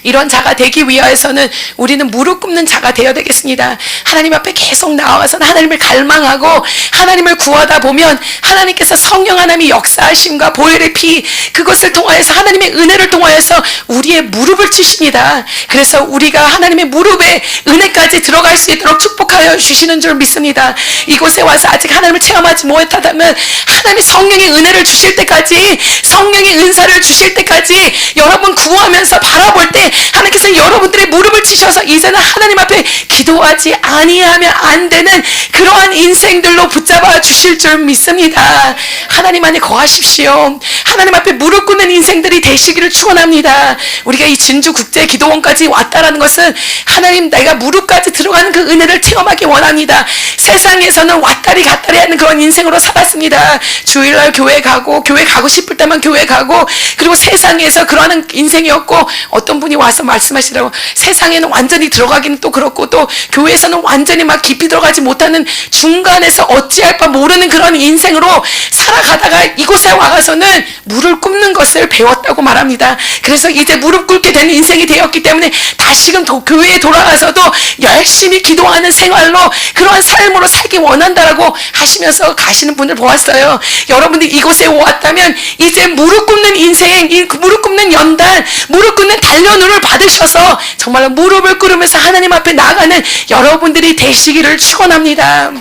이런 자가 되기 위하여서는 우리는 무릎 꿇는 자가 되어야 되겠습니다. 하나님 앞에 계속 나와서 하나님을 갈망하고 하나님을 구하다 보면 하나님께서 성령 하나님이 역사하심과 보혈의 피 그것을 통하여서 하나님의 은혜를 통하여서 우리의 무릎을 치십니다. 그래서 우리가 하나님의 무릎에 은혜까지 들어갈 수 있도록 축복하여 주시는 줄 믿습니다. 이곳에 와서 아직 하나님을 체험하지 못하다면 하나님의 성령의 은혜를 주실 때까지 성령의 은사를 주실 때까지 여러분 구하면서 바라볼 때 하나님께서 여러분들의 무릎을 치셔서 이제는 하나님 앞에 기도하지 아니하면 안 되는 그러한 인생들로 붙잡아 주실 줄 믿습니다. 하나님 안에 거하십시오. 하나님 앞에 무릎 꿇는 인생들이 되시기를 축원합니다. 우리가 이 진주국제기도원까지 왔다라는 것은 하나님 내가 무릎까지 들어가는 그 은혜를 체험하기 원합니다. 세상에서는 왔다리 갔다리 하는 그런 인생으로 살았습니다. 주일날 교회 가고 싶을 때만 교회 가고 그리고 세상에서 그러는 인생이었고 어떤 분이 와서 말씀하시더라고. 세상에는 완전히 들어가기는 또 그렇고 또 교회에서는 완전히 막 깊이 들어가지 못하는 중간에서 어찌할 바 모르는 그런 인생으로 살아가다가 이곳에 와가서는 무릎 꿇는 것을 배웠다고 말합니다. 그래서 이제 무릎 꿇게 되는 인생이 되었기 때문에 다시금 교회에 돌아가서도 열심히 기도하는 생활로 그러한 삶으로 살기 원한다라고 하시면서 가시는 분을 보았어요. 여러분들 이곳에 왔다면 이제 무릎 꿇는 인생, 무릎 꿇는 연단, 무릎 꿇는 단련을 받으셔서 정말로 무릎을 꿇으면서 하나님 앞에 나가는 여러분들이 되시기를 축원합니다.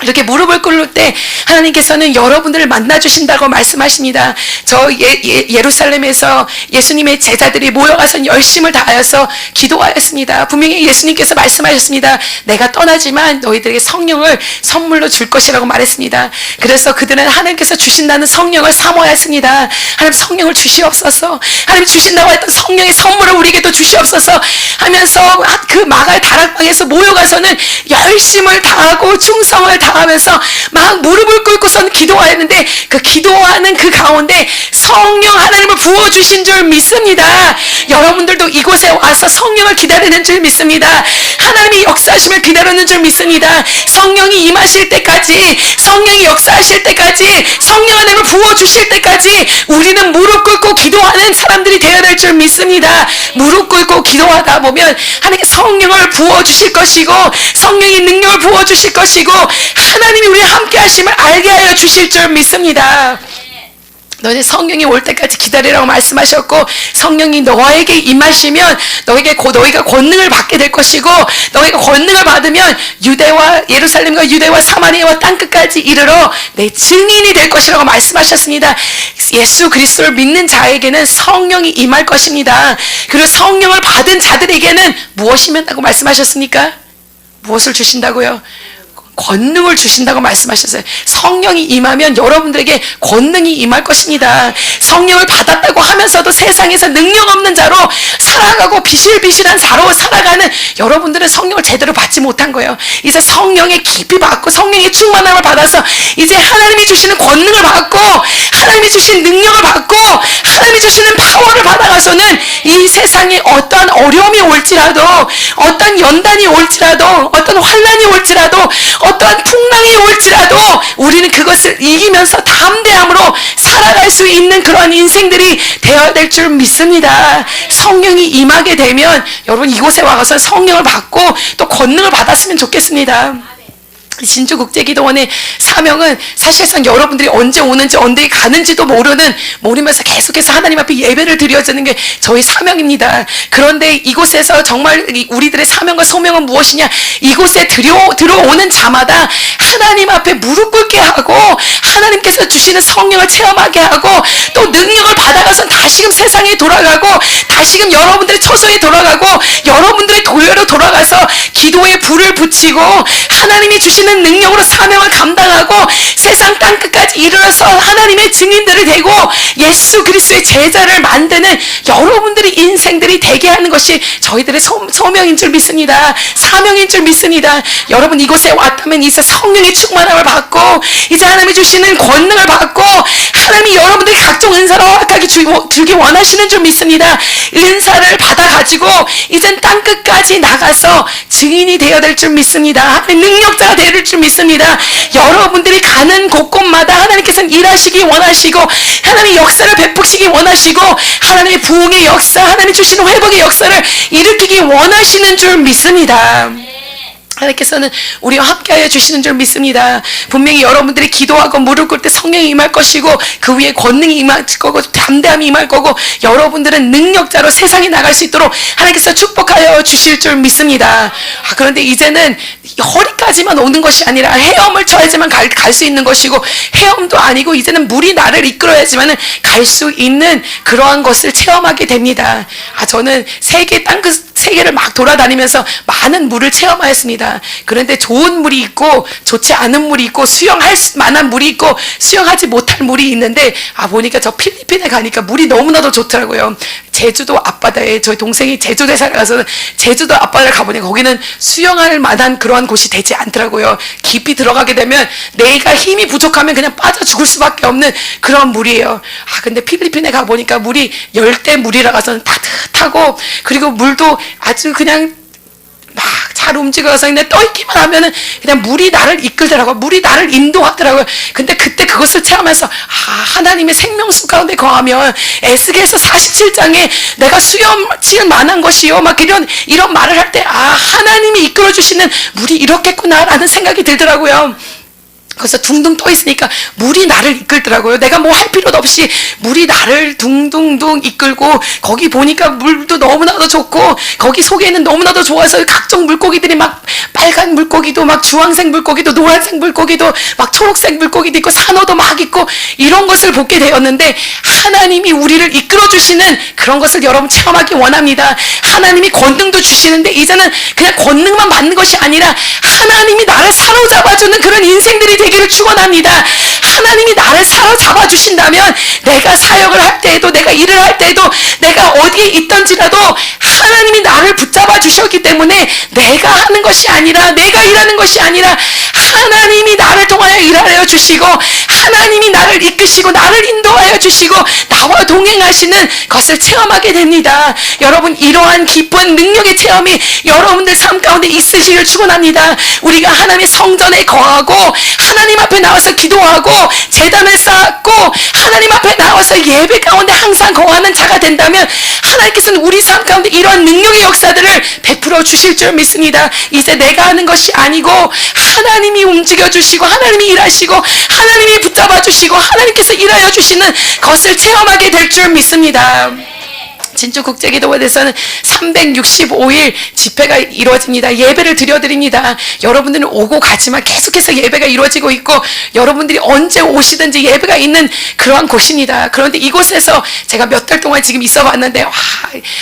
이렇게 무릎을 꿇을 때 하나님께서는 여러분들을 만나주신다고 말씀하십니다. 저 예루살렘에서 예수님의 제자들이 모여가서 열심을 다하여서 기도하였습니다. 분명히 예수님께서 말씀하셨습니다. 내가 떠나지만 너희들에게 성령을 선물로 줄 것이라고 말했습니다. 그래서 그들은 하나님께서 주신다는 성령을 사모하였습니다. 하나님 성령을 주시옵소서. 하나님 주신다고 했던 성령의 선물을 우리에게도 주시옵소서 하면서 그 마갈 다락방에서 모여가서는 열심을 다하고 충성을 다하면서 막 무릎을 꿇고선 기도하였는데 그 기도하는 그 가운데 성령 하나님을 부어주신 줄 믿습니다. 여러분들도 이곳에 와서 성령을 기다리는 줄 믿습니다. 하나님이 역사하심을 기다리는 줄 믿습니다. 성령이 임하실 때까지 성령이 역사하실 때까지 성령 하나님을 부어주실 때까지 우리는 무릎 꿇고 기도하는 사람들이 되어야 될 줄 믿습니다. 무릎 꿇고 기도하다 보면 하나님께 성령을 부어주실 것이고 성령이 능력을 부어주실 것이고 하나님이 우리와 함께 하심을 알게 하여 주실 줄 믿습니다. 너희 성령이 올 때까지 기다리라고 말씀하셨고 성령이 너에게 임하시면 너희가 권능을 받게 될 것이고 너희가 권능을 받으면 유대와 예루살렘과 유대와 사마리아와 땅끝까지 이르러 내 증인이 될 것이라고 말씀하셨습니다. 예수 그리스도를 믿는 자에게는 성령이 임할 것입니다. 그리고 성령을 받은 자들에게는 무엇이 면다고 말씀하셨습니까? 무엇을 주신다고요? 권능을 주신다고 말씀하셨어요. 성령이 임하면 여러분들에게 권능이 임할 것입니다. 성령을 받았다고 하면서도 세상에서 능력 없는 자로 살아가고 비실비실한 자로 살아가는 여러분들은 성령을 제대로 받지 못한 거예요. 이제 성령의 깊이 받고 성령의 충만함을 받아서 이제 하나님이 주시는 권능을 받고 하나님이 주신 능력을 받고 하나님이 주시는 파워를 받아가서는 이 세상에 어떠한 어려움이 올지라도 어떤 연단이 올지라도 어떤 환난이 올지라도 어떠한 풍랑이 올지라도 우리는 그것을 이기면서 담대함으로 살아갈 수 있는 그런 인생들이 되어야 될 줄 믿습니다. 성령이 임하게 되면 여러분 이곳에 와서 성령을 받고 또 권능을 받았으면 좋겠습니다. 진주국제기도원의 사명은 사실상 여러분들이 언제 오는지 언제 가는지도 모르면서 계속해서 하나님 앞에 예배를 드려주는 게 저희 사명입니다. 그런데 이곳에서 정말 우리들의 사명과 소명은 무엇이냐? 이곳에 들어오는 자마다 하나님 앞에 무릎 꿇게 하고 하나님께서 주시는 성령을 체험하게 하고 또 능력을 받아가서 다시금 세상에 돌아가고 다시금 여러분들의 처소에 돌아가고 여러분들의 교회로 돌아가서 기도에 불을 붙이고 하나님이 주시는 능력으로 사명을 감당하고 세상 땅끝까지 이르러서 하나님의 증인들이 되고 예수 그리스도의 제자를 만드는 여러분들의 인생들이 되게 하는 것이 저희들의 소명인 줄 믿습니다. 사명인 줄 믿습니다. 여러분 이곳에 왔다면 이제 성령의 충만함을 받고 이제 하나님이 주시는 권능을 받고 하나님이 여러분들이 각종 은사를 허락하게 주기 원하시는 줄 믿습니다. 은사를 받아가지고 이젠 땅끝까지 나가서 증인이 되어야 될 줄 믿습니다. 하나님 능력자가 되어야 될 줄 믿습니다. 여러분들이 가는 곳곳마다 하나님께서는 일하시기 원하시고 하나님의 역사를 베푸시기 원하시고 하나님의 부흥의 역사 하나님이 주시는 회복의 역사를 일으키기 원하시는 줄 믿습니다. 하나님께서는 우리와 함께하여 주시는 줄 믿습니다. 분명히 여러분들이 기도하고 무릎 꿇을 때 성령이 임할 것이고 그 위에 권능이 임할 거고 담대함이 임할 거고 여러분들은 능력자로 세상에 나갈 수 있도록 하나님께서 축복하여 주실 줄 믿습니다. 그런데 이제는 허리까지만 오는 것이 아니라 헤엄을 쳐야지만 갈 수 있는 것이고 헤엄도 아니고 이제는 물이 나를 이끌어야지만 갈 수 있는 그러한 것을 체험하게 됩니다. 저는 세계를 막 돌아다니면서 많은 물을 체험하였습니다. 그런데 좋은 물이 있고 좋지 않은 물이 있고 수영할 만한 물이 있고 수영하지 못할 물이 있는데 보니까 저 필리핀에 가니까 물이 너무나도 좋더라고요. 제주도 앞바다에 저희 동생이 제주도에 살아가서 제주도 앞바다를 가보니 거기는 수영할 만한 그러한 곳이 되지 않더라고요. 깊이 들어가게 되면 내가 힘이 부족하면 그냥 빠져 죽을 수밖에 없는 그런 물이에요. 근데 필리핀에 가보니까 물이 열대 물이라 가서는 따뜻하고 그리고 물도 아주 그냥 막 잘 움직여서 그냥 떠있기만 하면은 그냥 물이 나를 이끌더라고요. 물이 나를 인도하더라고요. 근데 그때 그것을 체험해서 하나님의 생명수 가운데 거하면 에스겔서 47장에 내가 수염칠 만한 것이요 막 이런 말을 할 때 하나님이 이끌어 주시는 물이 이렇겠구나라는 생각이 들더라고요. 그래서 둥둥 떠 있으니까 물이 나를 이끌더라고요. 내가 뭐 할 필요도 없이 물이 나를 둥둥둥 이끌고 거기 보니까 물도 너무나도 좋고 거기 속에는 너무나도 좋아서 각종 물고기들이 막 빨간 물고기도 막 주황색 물고기도 노란색 물고기도 막 초록색 물고기도 있고 산호도 막 있고 이런 것을 보게 되었는데 하나님이 우리를 이끌어 주시는 그런 것을 여러분 체험하기 원합니다. 하나님이 권능도 주시는데 이제는 그냥 권능만 받는 것이 아니라 하나님이 나를 사로잡아주는 그런 인생들이 되기를 축원합니다. 하나님이 나를 사로잡아 주신다면 내가 사역을 할 때에도 내가 일을 할 때에도 내가 어디에 있던지라도 하나님이 나를 붙잡아 주셨기 때문에 내가 하는 것이 아니라 내가 일하는 것이 아니라 하나님이 나를 통하여 일하여 주시고 하나님이 나를 이끄시고 나를 인도하여 주시고 나와 동행하시는 것을 체험하게 됩니다. 여러분 이러한 기쁜 능력의 체험이 여러분들 삶 가운데 있으시기를 축원합니다. 우리가 하나님의 성전에 거하고 하나님 앞에 나와서 기도하고 제단을 쌓고 하나님 앞에 나와서 예배 가운데 항상 거하는 자가 된다면 하나님께서는 우리 삶 가운데 이러한 능력의 역사들을 베풀어 주실 줄 믿습니다. 이제 내가 하는 것이 아니고 하나님이 움직여 주시고 하나님이 일하시고 하나님이 붙잡아 주시고 하나님께서 일하여 주시는 것을 체험하게 될 줄 믿습니다. 진주국제기도원에서는 365일 집회가 이루어집니다. 예배를 드려드립니다. 여러분들은 오고 가지만 계속해서 예배가 이루어지고 있고 여러분들이 언제 오시든지 예배가 있는 그러한 곳입니다. 그런데 이곳에서 제가 몇 달 동안 지금 있어 봤는데 와,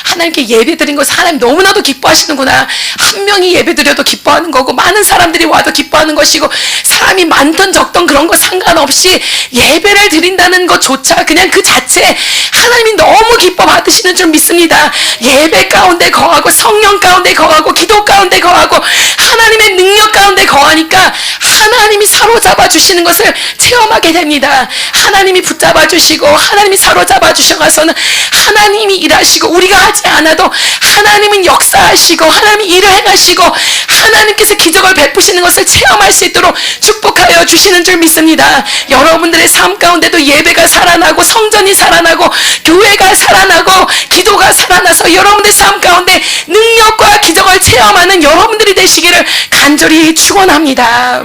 하나님께 예배 드린 것을 하나님 너무나도 기뻐하시는구나. 한 명이 예배 드려도 기뻐하는 거고 많은 사람들이 와도 기뻐하는 것이고 사람이 많던 적던 그런 거 상관없이 예배를 드린다는 것조차 그냥 그 자체에 하나님이 너무 기뻐 받으시는 줄 믿습니다. 예배 가운데 거하고 성령 가운데 거하고 기도 가운데 거하고 하나님의 능력 가운데 거하니까 하나님이 사로잡아 주시는 것을 체험하게 됩니다. 하나님이 붙잡아 주시고 하나님이 사로잡아 주셔가서는 하나님이 일하시고 우리가 하지 않아도 하나님은 역사하시고 하나님이 일을 행하시고 하나님께서 기적을 베푸시는 것을 체험할 수 있도록 축복하여 주시는 줄 믿습니다. 여러분들의 삶 가운데도 예배가 살아나고 성전이 살아나고 교회가 살아나고 기도가 살아나서 여러분들의 삶 가운데 능력과 기적을 체험하는 여러분들이 되시기를 간절히 축원합니다.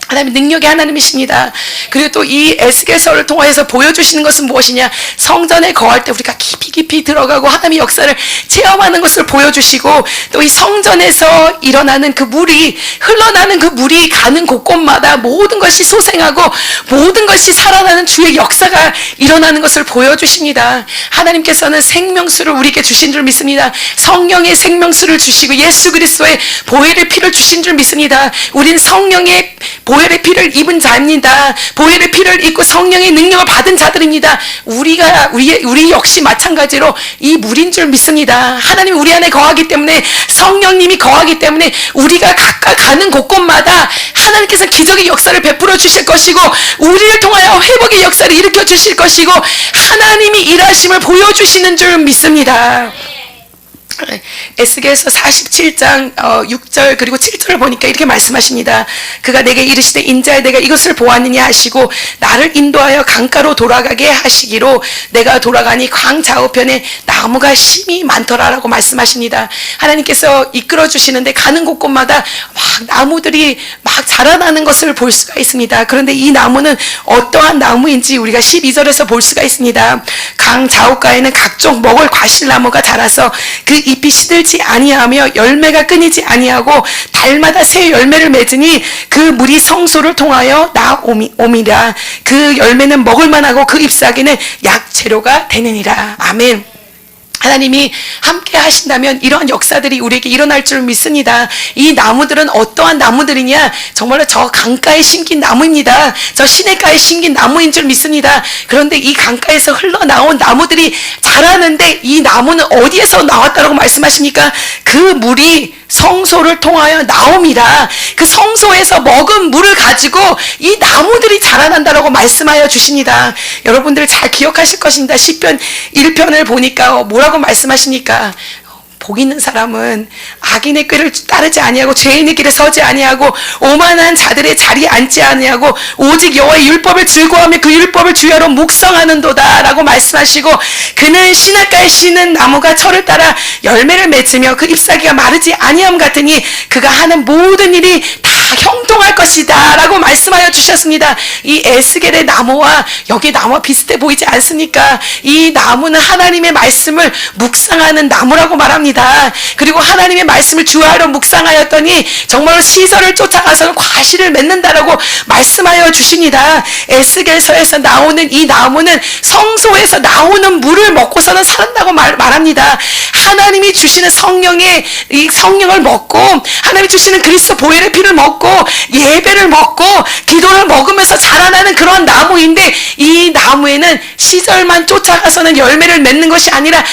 하나님 능력의 하나님이십니다. 그리고 또 이 에스겔서를 통해서 보여주시는 것은 무엇이냐? 성전에 거할 때 우리가 깊이 들어가고 하나님의 역사를 체험하는 것을 보여주시고 또 이 성전에서 일어나는 그 물이 흘러나는 그 물이 가는 곳곳마다 모든 것이 소생하고 모든 것이 살아나는 주의 역사가 일어나는 것을 보여주십니다. 하나님께서는 생명수를 우리에게 주신 줄 믿습니다. 성령의 생명수를 주시고 예수 그리스도의 보혈의 피를 주신 줄 믿습니다. 우린 성령의 보혈의 피를 입은 자입니다. 보혈의 피를 입고 성령의 능력을 받은 자들입니다. 우리 역시 마찬가지로 이 물인 줄 믿습니다. 하나님이 우리 안에 거하기 때문에 성령님이 거하기 때문에 우리가 각각 가는 곳곳마다 하나님께서 기적의 역사를 베풀어 주실 것이고 우리를 통하여 회복의 역사를 일으켜 주실 것이고 하나님이 일하심을 보여주시는 줄 믿습니다. 에스겔서 47장 6절 그리고 7절을 보니까 이렇게 말씀하십니다. 그가 내게 이르시되 인자야 내가 이것을 보았느냐 하시고 나를 인도하여 강가로 돌아가게 하시기로 내가 돌아가니 광 좌우편에 나무가 심이 많더라라고 말씀하십니다. 하나님께서 이끌어 주시는데 가는 곳곳마다 막 나무들이 막 자라나는 것을 볼 수가 있습니다. 그런데 이 나무는 어떠한 나무인지 우리가 12절에서 볼 수가 있습니다. 강 좌우가에는 각종 먹을 과실나무가 자라서 그 잎이 시들지 아니하며 열매가 끊이지 아니하고 달마다 새 열매를 맺으니 그 물이 성소를 통하여 나오미라. 그 열매는 먹을만하고 그 잎사귀는 약재료가 되느니라. 아멘. 하나님이 함께 하신다면 이러한 역사들이 우리에게 일어날 줄 믿습니다. 이 나무들은 어떠한 나무들이냐? 정말로 저 강가에 심긴 나무입니다. 저 시냇가에 심긴 나무인 줄 믿습니다. 그런데 이 강가에서 흘러나온 나무들이 자라는데 이 나무는 어디에서 나왔다고 말씀하십니까? 그 물이 성소를 통하여 나옴이라. 그 성소에서 먹은 물을 가지고 이 나무들이 자라난다라고 말씀하여 주십니다. 여러분들 잘 기억하실 것입니다. 시편 1편을 보니까 뭐라고 말씀하시니까 복 있는 사람은 악인의 꾀를 따르지 아니하고 죄인의 길에 서지 아니하고 오만한 자들의 자리에 앉지 아니하고 오직 여호와의 율법을 즐거워하며 그 율법을 주야로 묵상하는도다 라고 말씀하시고 그는 시냇가에 심는 나무가 철을 따라 열매를 맺으며 그 잎사귀가 마르지 아니함 같으니 그가 하는 모든 일이 다 형통할 것이다 라고 말씀하여 주셨습니다. 이 에스겔의 나무와 여기 나무와 비슷해 보이지 않습니까? 이 나무는 하나님의 말씀을 묵상하는 나무라고 말합니다. 그리고 하나님의 말씀을 주야로 묵상하였더니 정말로 시절을 쫓아가서는 과실을 맺는다라고 말씀하여 주십니다. 에스겔서에서 나오는 이 나무는 성소에서 나오는 물을 먹고서는 산다고 말합니다. 하나님이 주시는 이 성령을 먹고 하나님이 주시는 그리스도 보혈의 피를 먹고 예배를 먹고 기도를 먹으면서 자라나는 그런 나무인데 이 나무에는 시절만 쫓아가서는 열매를 맺는 것이 아니라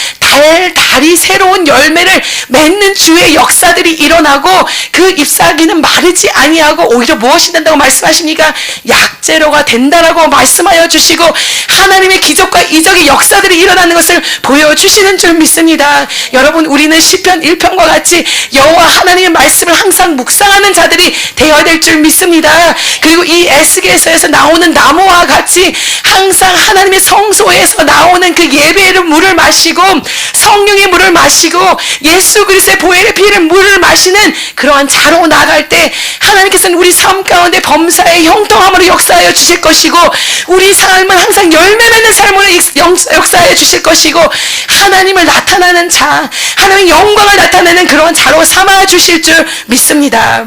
달이 새로운 열매를 맺는 주의 역사들이 일어나고 그 잎사귀는 마르지 아니하고 오히려 무엇이 된다고 말씀하십니까? 약재료가 된다라고 말씀하여 주시고 하나님의 기적과 이적의 역사들이 일어나는 것을 보여주시는 줄 믿습니다. 여러분 우리는 시편 1편과 같이 여호와 하나님의 말씀을 항상 묵상하는 자들이 되어야 될 줄 믿습니다. 그리고 이 에스겔서에서 나오는 나무와 같이 항상 하나님의 성소에서 나오는 그 예배의 물을 마시고 성령의 물을 마시고 예수 그리스도의 보혈의 피를 물을 마시는 그러한 자로 나아갈 때 하나님께서는 우리 삶 가운데 범사의 형통함으로 역사하여 주실 것이고 우리 삶은 항상 열매 맺는 삶으로 역사하여 주실 것이고 하나님을 나타나는 자, 하나님의 영광을 나타내는 그런 자로 삼아 주실 줄 믿습니다.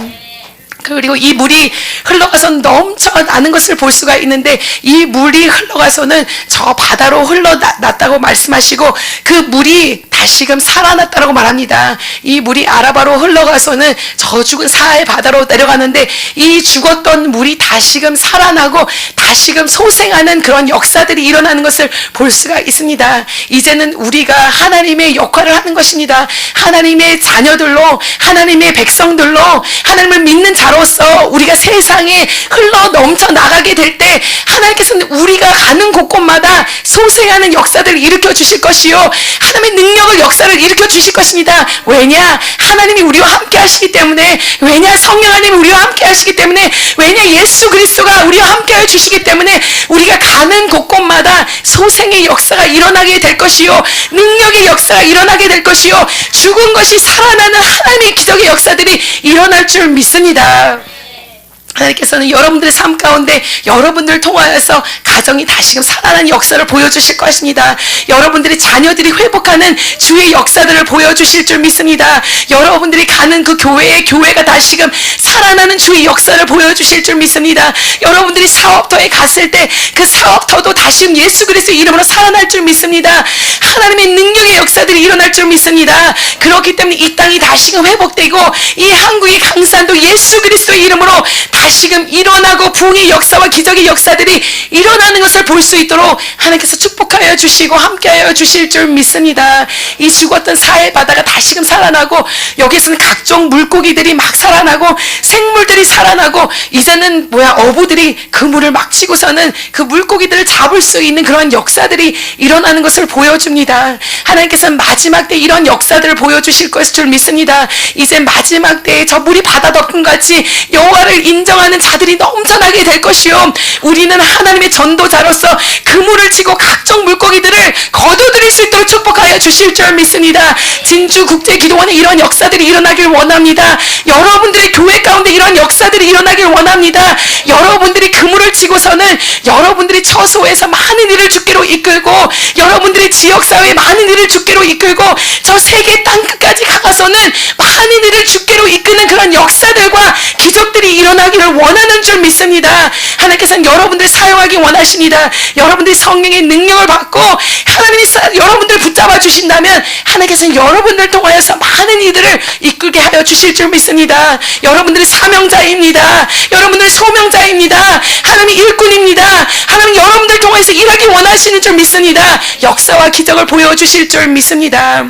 그리고 이 물이 흘러가서 넘쳐나는 것을 볼 수가 있는데 이 물이 흘러가서는 저 바다로 흘러났다고 말씀하시고 그 물이 다시금 살아났다고 말합니다. 이 물이 아라바로 흘러가서는 저 죽은 사하의 바다로 내려가는데 이 죽었던 물이 다시금 살아나고 다시금 소생하는 그런 역사들이 일어나는 것을 볼 수가 있습니다. 이제는 우리가 하나님의 역할을 하는 것입니다. 하나님의 자녀들로 하나님의 백성들로 하나님을 믿는 자로서 우리가 세상에 흘러 넘쳐 나가게 될 때 하나님께서는 우리가 가는 곳곳마다 소생하는 역사들을 일으켜 주실 것이요 하나님의 능력을 역사를 일으켜 주실 것입니다. 왜냐? 하나님이 우리와 함께 하시기 때문에 왜냐? 성령 하나님이 우리와 함께 하시기 때문에 왜냐? 예수 그리스도가 우리와 함께 하여 주시기 때문에 우리가 가는 곳곳마다 소생의 역사가 일어나게 될 것이요 능력의 역사가 일어나게 될 것이요 죽은 것이 살아나는 하나님의 기적의 역사들이 일어날 줄 믿습니다. 하나님께서는 여러분들의 삶 가운데 여러분들을 통하여서 가정이 다시금 살아나는 역사를 보여주실 것입니다. 여러분들의 자녀들이 회복하는 주의 역사들을 보여주실 줄 믿습니다. 여러분들이 가는 그 교회가 다시금 살아나는 주의 역사를 보여주실 줄 믿습니다. 여러분들이 사업터에 갔을 때 그 사업터도 다시금 예수 그리스도의 이름으로 살아날 줄 믿습니다. 하나님의 능력의 역사들이 일어날 줄 믿습니다. 그렇기 때문에 이 땅이 다시금 회복되고 이 한국의 강산도 예수 그리스도의 이름으로 다시금 일어나고 부흥의 역사와 기적의 역사들이 일어나는 것을 볼 수 있도록 하나님께서 축복하여 주시고 함께하여 주실 줄 믿습니다. 이 죽었던 사해 바다가 다시금 살아나고 여기서는 각종 물고기들이 막 살아나고 생물들이 살아나고 이제는 어부들이 그 물을 막 치고서는 그 물고기들을 잡을 수 있는 그런 역사들이 일어나는 것을 보여줍니다. 하나님께서는 마지막 때 이런 역사들을 보여주실 것일 줄 믿습니다. 이제 마지막 때에 저 물이 바다 덮음같이 여호와를 인정하는 자들이 넘쳐나게 될 것이요 우리는 하나님의 전도자로서 그물을 치고 각종 물고기들을 거두들일 수 있도록 축복하여 주실 줄 믿습니다. 진주국제기도원에 이런 역사들이 일어나길 원합니다. 여러분들의 교회 가운데 이런 역사들이 일어나길 원합니다. 여러분들이 그물을 치고서는 여러분들이 처소에서 많은 일을 주께로 이끌고 여러분들의 지역사회에 많은 일을 주께로 이끌고 저 세계 땅끝까지 가서는 많은 일을 주께로 이끄는 그런 역사들과 기적들이 일어나기를 원하는 줄 믿습니다. 하나님께서는 여러분들을 사용하기 원하십니다. 여러분들이 성령의 능력을 받고 하나님이 여러분들을 붙잡아 주신다면 하나님께서는 여러분들을 통하여서 많은 이들을 이끌게 하여 주실 줄 믿습니다. 여러분들이 사명자입니다. 여러분들이 소명자입니다. 하나님이 일꾼입니다. 하나님 여러분들을 통해서 일하기 원하시는 줄 믿습니다. 역사와 기적을 보여주실 줄 믿습니다.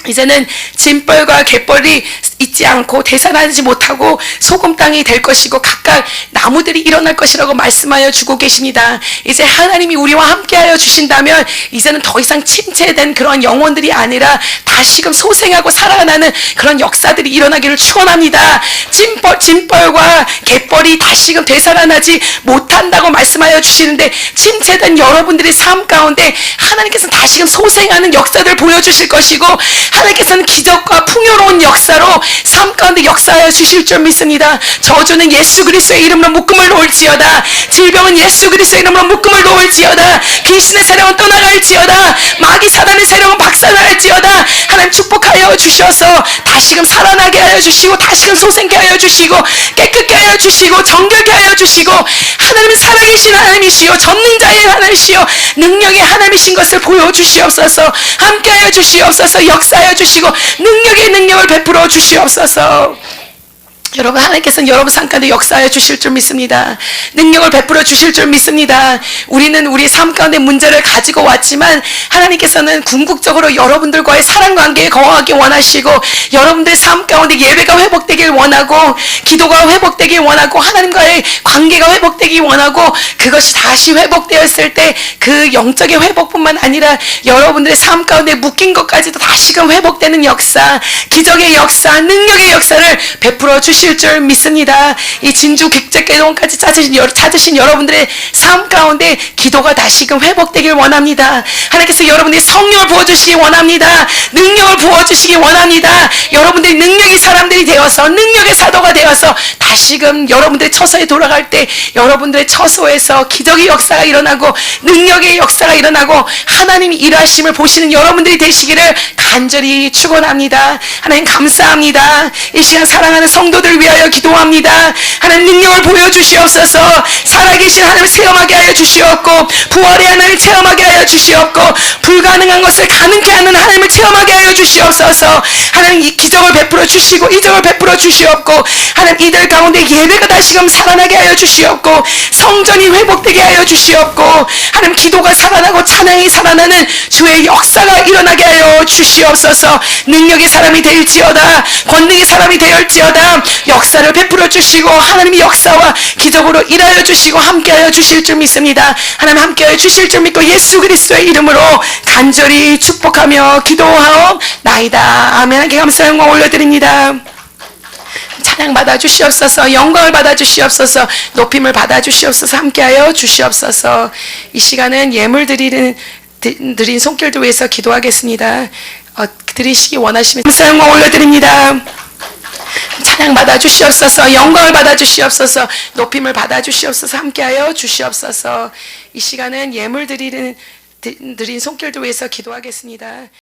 이제는 진벌과 갯벌이 있지 않고 되살아나지 못하고 소금 땅이 될 것이고 각각 나무들이 일어날 것이라고 말씀하여 주고 계십니다. 이제 하나님이 우리와 함께하여 주신다면 이제는 더 이상 침체된 그런 영혼들이 아니라 다시금 소생하고 살아나는 그런 역사들이 일어나기를 축원합니다. 진벌과 갯벌이 다시금 되살아나지 못한다고 말씀하여 주시는데 침체된 여러분들의 삶 가운데 하나님께서는 다시금 소생하는 역사들을 보여주실 것이고 하나님께서는 기적과 풍요로운 역사로 삶 가운데 역사하여 주실 줄 믿습니다. 저주는 예수 그리스도의 이름으로 묶음을 놓을지어다. 질병은 예수 그리스도의 이름으로 묶음을 놓을지어다. 귀신의 세력은 떠나갈지어다. 마귀 사단의 세력은 박살날지어다. 하나님 축복하여 주셔서 다시금 살아나게 하여 주시고 다시금 소생케 하여 주시고 깨끗게 하여 주시고 정결케 하여 주시고 하나님은 살아계신 하나님이시요 전능자의 하나님이시요 능력의 하나님이신 것을 보여주시옵소서. 함께하여 주시옵소서. 역사하여 주시고 능력의 능력을 베풀어 주시옵소서. 여러분 하나님께서는 여러분 삶 가운데 역사하여 주실 줄 믿습니다. 능력을 베풀어 주실 줄 믿습니다. 우리는 우리 삶 가운데 문제를 가지고 왔지만 하나님께서는 궁극적으로 여러분들과의 사랑관계에 거하기 원하시고 여러분들의 삶 가운데 예배가 회복되길 원하고 기도가 회복되길 원하고 하나님과의 관계가 회복되길 원하고 그것이 다시 회복되었을 때 그 영적인 회복뿐만 아니라 여러분들의 삶 가운데 묶인 것까지도 다시금 회복되는 역사, 기적의 역사, 능력의 역사를 베풀어 주실 주실 줄 믿습니다. 이 진주 객제계동까지 찾으신 여러분들의 삶 가운데 기도가 다시금 회복되길 원합니다. 하나님께서 여러분들이 성령을 부어주시기 원합니다. 능력을 부어주시기 원합니다. 여러분들이 능력의 사람들이 되어서 능력의 사도가 되어서 다시금 여러분들의 처소에 돌아갈 때 여러분들의 처소에서 기적의 역사가 일어나고 능력의 역사가 일어나고 하나님이 일하심을 보시는 여러분들이 되시기를 간절히 축원합니다. 하나님 감사합니다. 이 시간 사랑하는 성도들 위하여 기도합니다. 하나님 능력을 보여주시옵소서. 살아계신 하나님을 체험하게 하여 주시옵고 부활의 하나님을 체험하게 하여 주시옵고 불가능한 것을 가능케 하는 하나님을 체험하게 하여 주시옵소서. 하나님 이 기적을 베풀어 주시고 이적을 베풀어 주시옵고 하나님 이들 가운데 예배가 다시금 살아나게 하여 주시옵고 성전이 회복되게 하여 주시옵고 하나님 기도가 살아나고 찬양이 살아나는 주의 역사가 일어나게 하여 주시옵소서. 능력의 사람이 될지어다 권능의 사람이 되었지어다 역사를 베풀어 주시고 하나님의 역사와 기적으로 일하여 주시고 함께하여 주실 줄 믿습니다. 하나님 함께하여 주실 줄 믿고 예수 그리스도의 이름으로 간절히 축복하며 기도하옵나이다. 아멘. 하나님께 감사 영광 올려드립니다. 찬양 받아 주시옵소서. 영광을 받아 주시옵소서. 높임을 받아 주시옵소서. 함께하여 주시옵소서. 이 시간은 예물 드린 손길들 위해서 기도하겠습니다. 드리시기 원하시면 감사 영광 올려드립니다. 찬양 받아 주시옵소서. 영광을 받아 주시옵소서. 높임을 받아 주시옵소서. 함께하여 주시옵소서. 이 시간은 예물 드린 손길들 위해서 기도하겠습니다.